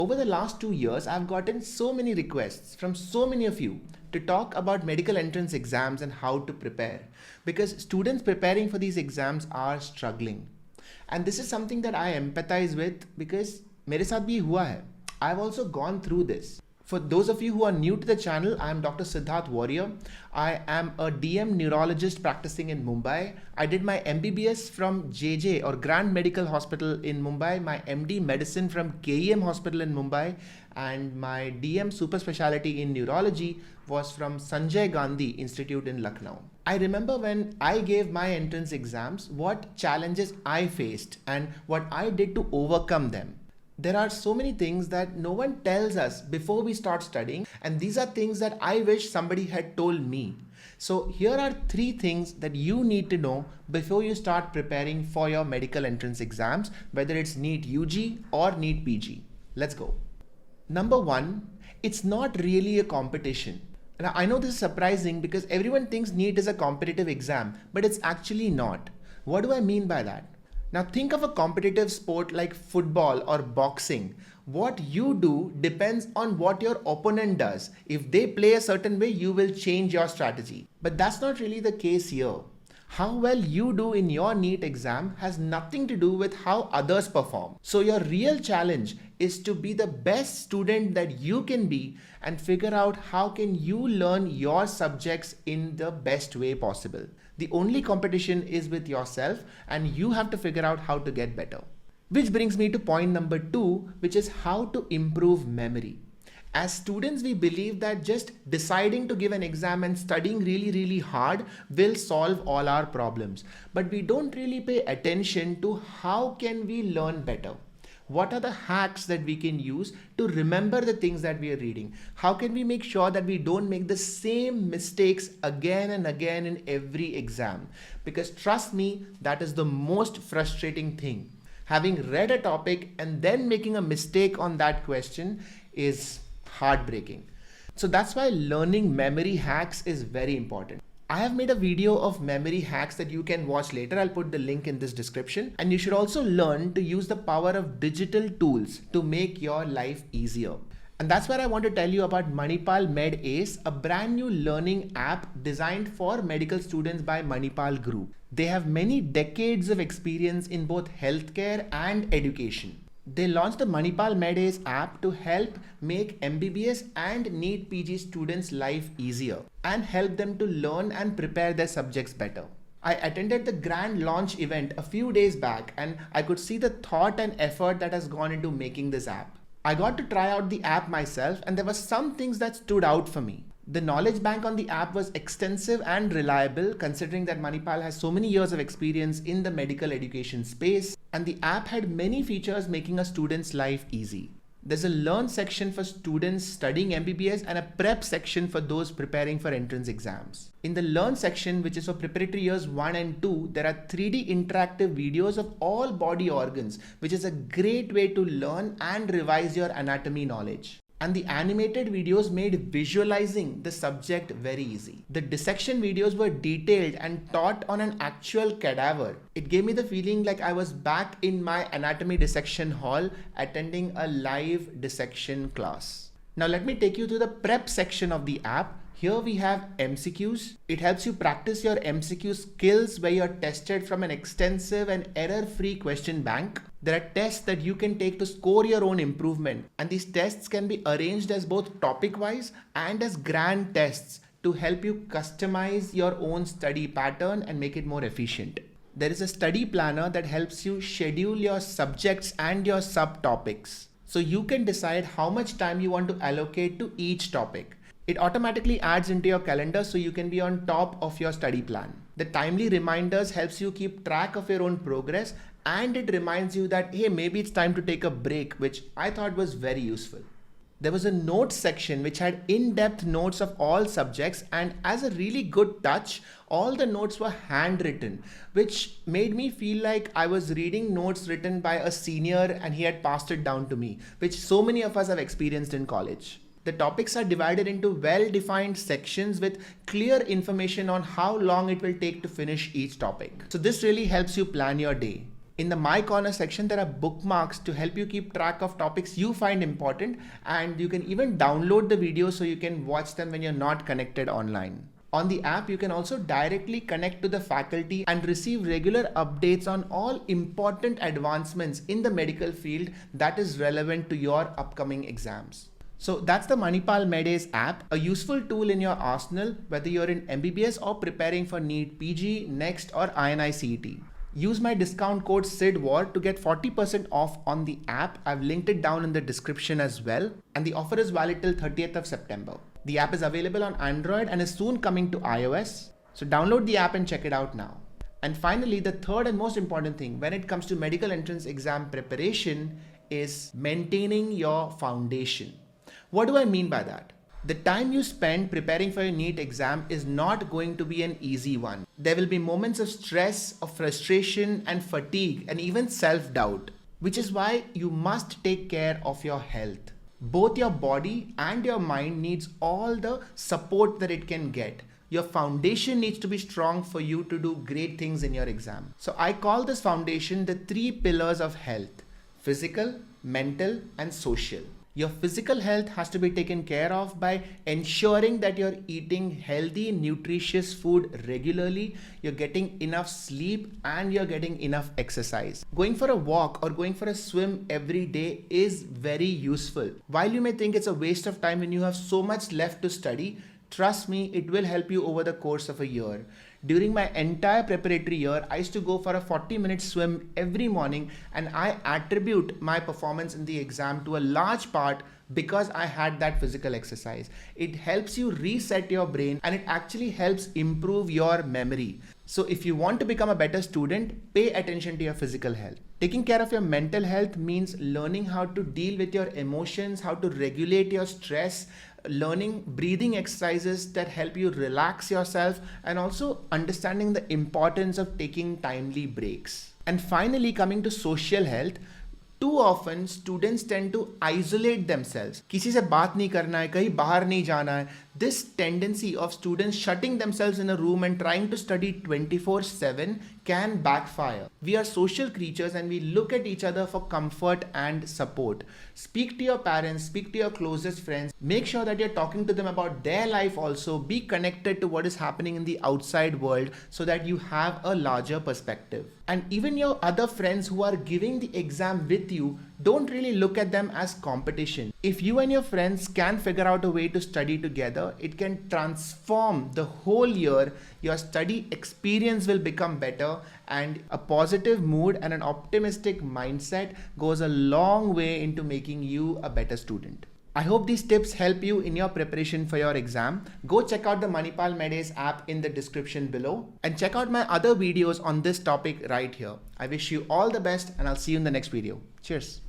Over the last 2 years, I've gotten so many requests from so many of you to talk about medical entrance exams and how to prepare, because students preparing for these exams are struggling. And this is something that I empathize with because मेरे साथ भी हुआ है. I've also gone through this. For those of you who are new to the channel, I am Dr. Siddharth Warrier. I am a DM neurologist practicing in Mumbai. I did my MBBS from JJ or Grand Medical Hospital in Mumbai, my MD Medicine from KEM Hospital in Mumbai, and my DM super specialty in neurology was from Sanjay Gandhi Institute in Lucknow. I remember when I gave my entrance exams, what challenges I faced and what I did to overcome them. There are so many things that no one tells us before we start studying, and these are things that I wish somebody had told me. So here are 3 things that you need to know before you start preparing for your medical entrance exams, whether it's NEET UG or NEET PG. Let's go. Number 1, it's not really a competition. Now I know this is surprising because everyone thinks NEET is a competitive exam, but it's actually not. What do I mean by that? Now think of a competitive sport like football or boxing. What you do depends on what your opponent does. If they play a certain way, you will change your strategy. But that's not really the case here. How well you do in your NEET exam has nothing to do with how others perform. So your real challenge is to be the best student that you can be and figure out how can you learn your subjects in the best way possible. The only competition is with yourself, and you have to figure out how to get better. Which brings me to point number 2, which is how to improve memory. As students, we believe that just deciding to give an exam and studying really hard will solve all our problems. But we don't really pay attention to how can we learn better. What are the hacks that we can use to remember the things that we are reading? How can we make sure that we don't make the same mistakes again and again in every exam? Because trust me, that is the most frustrating thing. Having read a topic and then making a mistake on that question is heartbreaking. So that's why learning memory hacks is very important. I have made a video of memory hacks that you can watch later. I'll put the link in this description. And you should also learn to use the power of digital tools to make your life easier. And that's where I want to tell you about Manipal Med Ace, a brand new learning app designed for medical students by Manipal Group. They have many decades of experience in both healthcare and education. They launched the Manipal Med Ace app to help make MBBS and NEET PG students' life easier and help them to learn and prepare their subjects better. I attended the grand launch event a few days back, and I could see the thought and effort that has gone into making this app. I got to try out the app myself, and there were some things that stood out for me. The knowledge bank on the app was extensive and reliable, considering that Manipal has so many years of experience in the medical education space, and the app had many features making a student's life easy. There's a learn section for students studying MBBS and a prep section for those preparing for entrance exams. In the learn section, which is for preparatory years 1 and 2, there are 3D interactive videos of all body organs, which is a great way to learn and revise your anatomy knowledge. And the animated videos made visualizing the subject very easy. The dissection videos were detailed and taught on an actual cadaver. It gave me the feeling like I was back in my anatomy dissection hall attending a live dissection class. Now let me take you to the prep section of the app. Here we have MCQs. It helps you practice your MCQ skills where you're tested from an extensive and error-free question bank. There are tests that you can take to score your own improvement, and these tests can be arranged as both topic-wise and as grand tests to help you customize your own study pattern and make it more efficient. There is a study planner that helps you schedule your subjects and your subtopics, so you can decide how much time you want to allocate to each topic. It automatically adds into your calendar so you can be on top of your study plan. The timely reminders helps you keep track of your own progress, and it reminds you that, hey, maybe it's time to take a break, which I thought was very useful. There was a notes section which had in-depth notes of all subjects, and as a really good touch, all the notes were handwritten, which made me feel like I was reading notes written by a senior and he had passed it down to me, which so many of us have experienced in college. The topics are divided into well-defined sections with clear information on how long it will take to finish each topic. So this really helps you plan your day. In the My Corner section, there are bookmarks to help you keep track of topics you find important, and you can even download the videos so you can watch them when you're not connected online. On the app, you can also directly connect to the faculty and receive regular updates on all important advancements in the medical field that is relevant to your upcoming exams. So that's the Manipal Medace app, a useful tool in your arsenal whether you're in MBBS or preparing for NEET PG, NEXT or INI CET. Use my discount code SIDWAR to get 40% off on the app. I've linked it down in the description as well, and the offer is valid till 30th of September. The app is available on Android and is soon coming to iOS. So download the app and check it out now. And finally, the third and most important thing when it comes to medical entrance exam preparation is maintaining your foundation. What do I mean by that? The time you spend preparing for your NEET exam is not going to be an easy one. There will be moments of stress, of frustration and fatigue and even self-doubt, which is why you must take care of your health. Both your body and your mind needs all the support that it can get. Your foundation needs to be strong for you to do great things in your exam. So I call this foundation the 3 pillars of health: physical, mental and social. Your physical health has to be taken care of by ensuring that you're eating healthy, nutritious food regularly, you're getting enough sleep and you're getting enough exercise. Going for a walk or going for a swim every day is very useful. While you may think it's a waste of time when you have so much left to study, trust me, it will help you over the course of a year. During my entire preparatory year, I used to go for a 40-minute swim every morning, and I attribute my performance in the exam to a large part because I had that physical exercise. It helps you reset your brain and it actually helps improve your memory. So if you want to become a better student, pay attention to your physical health. Taking care of your mental health means learning how to deal with your emotions, how to regulate your stress, learning breathing exercises that help you relax yourself, and also understanding the importance of taking timely breaks. And finally, coming to social health, too often students tend to isolate themselves. किसी से बात नहीं करना है, कहीं बाहर नहीं जाना है. This tendency of students shutting themselves in a room and trying to study 24/7 can backfire. We are social creatures and we look at each other for comfort and support. Speak to your parents, speak to your closest friends. Make sure that you're talking to them about their life also. Be connected to what is happening in the outside world so that you have a larger perspective. And even your other friends who are giving the exam with you, don't really look at them as competition. If you and your friends can figure out a way to study together, it can transform the whole year. Your study experience will become better, and a positive mood and an optimistic mindset goes a long way into making you a better student. I hope these tips help you in your preparation for your exam. Go check out the Manipal Medace app in the description below and check out my other videos on this topic right here. I wish you all the best and I'll see you in the next video. Cheers.